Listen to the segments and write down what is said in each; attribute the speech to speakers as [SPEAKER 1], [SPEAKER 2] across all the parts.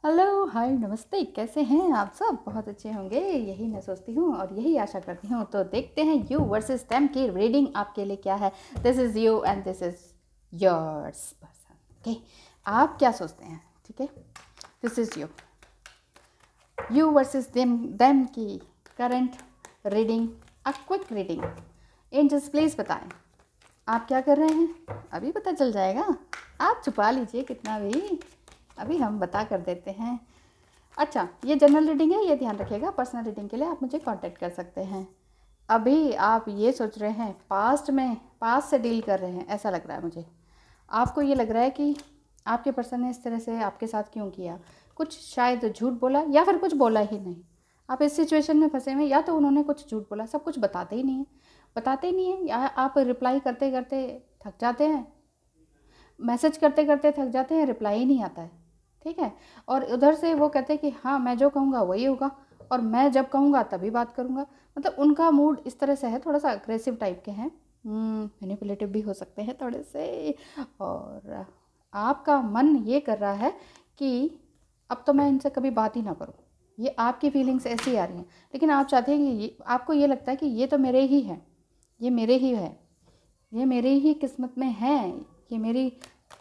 [SPEAKER 1] Hello, हाय, नमस्ते। कैसे हैं आप सब? बहुत अच्छे होंगे, यही मैं सोचती हूँ और यही आशा करती हूँ। तो देखते हैं यू वर्सेस देम की रीडिंग आपके लिए क्या है। This is you and this is yours person. Okay, आप क्या सोचते हैं? ठीक है, this is you versus them की current reading, a quick reading. Angels please बताएं आप क्या कर रहे हैं। अभी पता चल जाएगा, आप छुपा लीजिए कितना भी, अभी हम बता कर देते हैं। अच्छा, ये जनरल रीडिंग है, ये ध्यान रखिएगा। पर्सनल रीडिंग के लिए आप मुझे कांटेक्ट कर सकते हैं। अभी आप ये सोच रहे हैं पास्ट से डील कर रहे हैं, ऐसा लग रहा है मुझे। आपको ये लग रहा है कि आपके पर्सन ने इस तरह से आपके साथ क्यों किया, कुछ शायद झूठ बोला या फिर कुछ बोला ही नहीं। आप इस सिचुएशन में फंसे हुए, या तो उन्होंने कुछ झूठ बोला, सब कुछ बताते ही नहीं है, या आप रिप्लाई करते करते थक जाते हैं, मैसेज करते करते थक जाते हैं, रिप्लाई ही नहीं आता है। ठीक है, और उधर से वो कहते हैं कि हाँ मैं जो कहूँगा वही होगा, और मैं जब कहूँगा तभी बात करूँगा। मतलब उनका मूड इस तरह से है, थोड़ा सा अग्रेसिव टाइप के हैं, मैनिपुलेटिव भी हो सकते हैं थोड़े से। और आपका मन ये कर रहा है कि अब तो मैं इनसे कभी बात ही ना करूँ। ये आपकी फीलिंग्स ऐसी आ रही हैं, लेकिन आप चाहते हैं कि आपको ये लगता है कि ये तो मेरे ही हैं, ये मेरे ही है, ये मेरी ही किस्मत में है, ये मेरी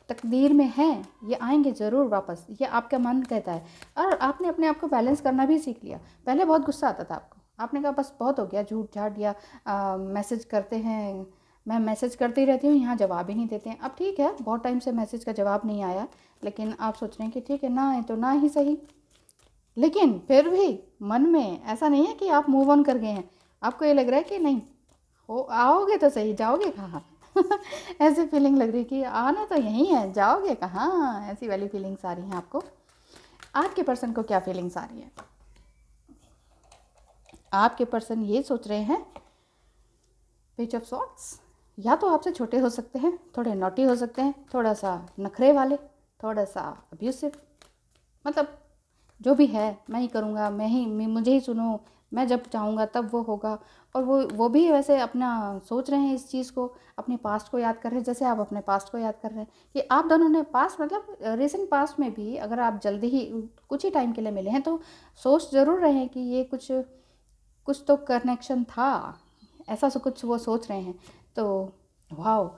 [SPEAKER 1] तकदीर में है, ये आएंगे ज़रूर वापस, ये आपका मन कहता है। और आपने अपने आप को बैलेंस करना भी सीख लिया। पहले बहुत गुस्सा आता था आपको, आपने कहा बस बहुत हो गया झूठ झाट, या मैसेज करते हैं, मैं मैसेज करती रहती हूँ, यहाँ जवाब ही नहीं देते हैं। अब ठीक है, बहुत टाइम से मैसेज का जवाब नहीं आया, लेकिन आप सोच रहे हैं कि ठीक है, ना आए तो ना ही सही। लेकिन फिर भी मन में ऐसा नहीं है कि आप मूव ऑन कर गए हैं। आपको ये लग रहा है कि नहीं, हो आओगे तो सही, जाओगे कहाँ। ऐसी फीलिंग लग रही कि आना तो यहीं है, जाओगे कहाँ, ऐसी वाली फीलिंग्स आ रही हैं आपको। आपके पर्सन को क्या फीलिंग्स आ रही है? आपके पर्सन ये सोच रहे हैं, पेज ऑफ सॉर्ट्स, या तो आपसे छोटे हो सकते हैं, थोड़े नॉटी हो सकते हैं, थोड़ा सा नखरे वाले, थोड़ा सा अब्यूसिव, मतलब जो भी है मैं ही करूँगा, मुझे ही सुनो, मैं जब चाहूँगा तब वो होगा। और वो भी वैसे अपना सोच रहे हैं इस चीज़ को, अपने पास्ट को याद कर रहे हैं, जैसे आप अपने पास्ट को याद कर रहे हैं कि आप दोनों ने पास्ट, मतलब रिसेंट पास्ट में भी अगर आप जल्दी ही कुछ ही टाइम के लिए मिले हैं तो सोच ज़रूर रहे हैं कि ये कुछ तो कनेक्शन था, ऐसा कुछ वो सोच रहे हैं। तो वाह,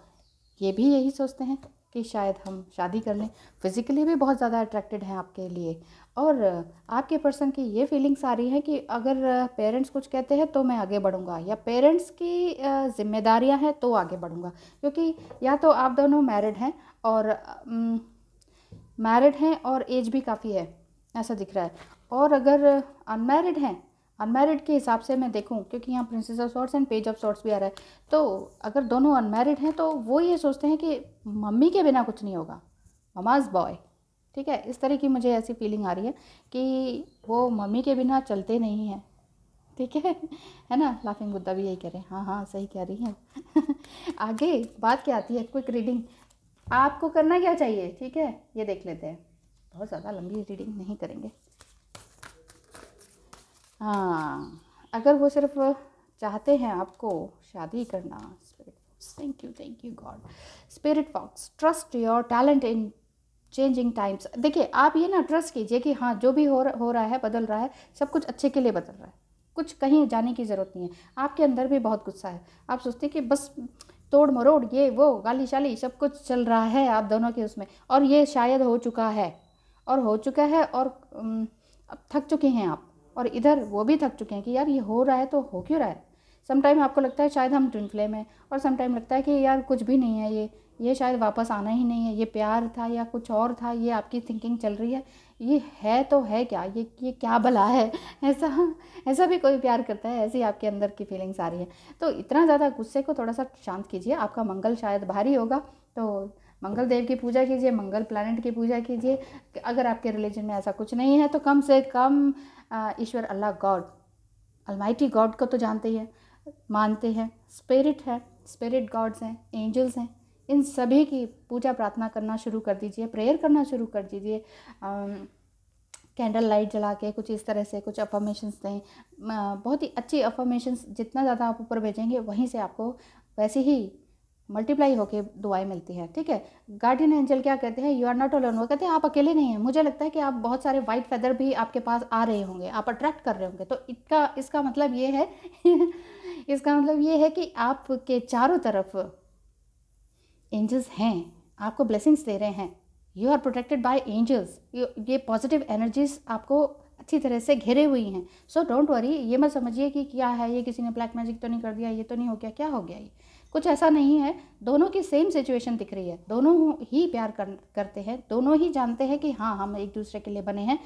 [SPEAKER 1] ये भी यही सोचते हैं कि शायद हम शादी कर लें, फिज़िकली भी बहुत ज़्यादा अट्रैक्टेड हैं आपके लिए। और आपके पर्सन की ये फीलिंग्स आ रही हैं कि अगर पेरेंट्स कुछ कहते हैं तो मैं आगे बढ़ूंगा, या पेरेंट्स की जिम्मेदारियां हैं तो आगे बढ़ूंगा। क्योंकि या तो आप दोनों मैरिड हैं और एज भी काफ़ी है, ऐसा दिख रहा है। और अगर अनमैरिड हैं, अनमैरिड के हिसाब से मैं देखूं, क्योंकि यहाँ princess of sorts and page of sorts भी आ रहा है, तो अगर दोनों अनमैरिड हैं तो वो ये सोचते हैं कि मम्मी के बिना कुछ नहीं होगा, ममाज बॉय। ठीक है, इस तरह की मुझे ऐसी फीलिंग आ रही है कि वो मम्मी के बिना चलते नहीं हैं। ठीक है ना? लाफिंग बुद्धा भी यही कह रहे हैं, हाँ हाँ सही कह रही हैं। आगे बात क्या आती है, क्विक रीडिंग आपको करना क्या चाहिए? ठीक है, ये देख लेते हैं, बहुत ज़्यादा लंबी रीडिंग नहीं करेंगे। हाँ, अगर वो सिर्फ चाहते हैं आपको शादी करना, thank you God. Spirit box, trust your talent in changing times. देखिए, आप ये ना ट्रस्ट कीजिए कि हाँ जो भी हो रहा है, बदल रहा है, सब कुछ अच्छे के लिए बदल रहा है, कुछ कहीं जाने की ज़रूरत नहीं है। आपके अंदर भी बहुत गुस्सा है, आप सोचते हैं कि बस तोड़ मरोड़, ये वो गाली शाली सब कुछ चल रहा है आप दोनों के उसमें, और ये शायद हो चुका है, और अब थक चुके हैं आप, और इधर वो भी थक चुके हैं कि यार ये हो रहा है तो हो क्यों रहा है। समटाइम आपको लगता है शायद हम ट्विन फ्लेम है, और समटाइम लगता है कि यार कुछ भी नहीं है, ये शायद वापस आना ही नहीं है, ये प्यार था या कुछ और था, ये आपकी थिंकिंग चल रही है, ये है तो है क्या, ये क्या भला है। ऐसा भी कोई प्यार करता है, ऐसी आपके अंदर की फीलिंग्स आ रही है। तो इतना ज़्यादा गुस्से को थोड़ा सा शांत कीजिए, आपका मंगल शायद भारी होगा, तो मंगल देव की पूजा कीजिए, मंगल प्लैनेट की पूजा कीजिए। अगर आपके रिलीजन में ऐसा कुछ नहीं है तो कम से कम ईश्वर अल्लाह गॉड, अलमाइटी गॉड को तो जानते ही हैं, मानते हैं, स्पिरिट है, स्पिरिट गॉड्स हैं, एंजल्स हैं, इन सभी की पूजा प्रार्थना करना शुरू कर दीजिए, प्रेयर करना शुरू कर दीजिए। कैंडल लाइट जला के कुछ इस तरह से कुछ अफर्मेशंस दें, बहुत ही अच्छी अफर्मेशंस, जितना ज़्यादा आप ऊपर भेजेंगे वहीं से आपको वैसे ही मल्टीप्लाई होके दुआएं मिलती हैं, ठीक है। गार्डियन एंजल क्या कहते हैं, यू आर नॉट अलोन, वो कहते हैं आप अकेले नहीं हैं। मुझे लगता है कि आप बहुत सारे वाइट फेदर भी आपके पास आ रहे होंगे, आप अट्रैक्ट कर रहे होंगे। तो इसका मतलब ये है इसका मतलब ये है कि आपके चारों तरफ एंजल्स हैं, आपको ब्लेसिंग्स दे रहे हैं। You are protected by angels. ये पॉजिटिव एनर्जीज आपको अच्छी तरह से घिरे हुई हैं। सो डोंट वरी, ये मत समझिए कि क्या है ये, किसी ने ब्लैक मैजिक तो नहीं कर दिया, ये तो नहीं हो गया, क्या हो गया, ये कुछ ऐसा नहीं है। दोनों की सेम सिचुएशन दिख रही है, दोनों ही प्यार करते हैं, दोनों ही जानते हैं कि हाँ हम एक दूसरे के लिए बने हैं,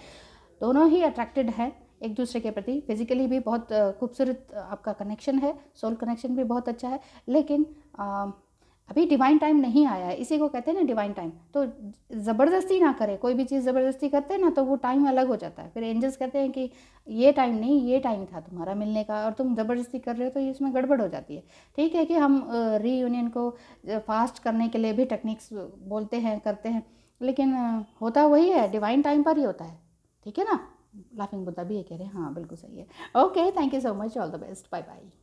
[SPEAKER 1] दोनों ही अट्रैक्टेड हैं एक दूसरे के प्रति। फिजिकली भी बहुत खूबसूरत आपका कनेक्शन है, सोल कनेक्शन भी बहुत अच्छा है। लेकिन अभी डिवाइन टाइम नहीं आया है, इसी को कहते हैं ना डिवाइन टाइम। तो ज़बरदस्ती ना करें, कोई भी चीज़ ज़बरदस्ती करते हैं ना तो वो टाइम अलग हो जाता है। फिर एंजल्स कहते हैं कि ये टाइम नहीं, ये टाइम था तुम्हारा मिलने का और तुम ज़बरदस्ती कर रहे हो, तो इसमें गड़बड़ हो जाती है। ठीक है कि हम रीयूनियन को फास्ट करने के लिए भी टेक्निक्स बोलते हैं, करते हैं, लेकिन होता वही है, डिवाइन टाइम पर ही होता है, ठीक है ना। लाफिंग बुद्धा भी ये कह रहे हैं, हाँ बिल्कुल सही है। Okay, thank you so much, all the best, bye bye.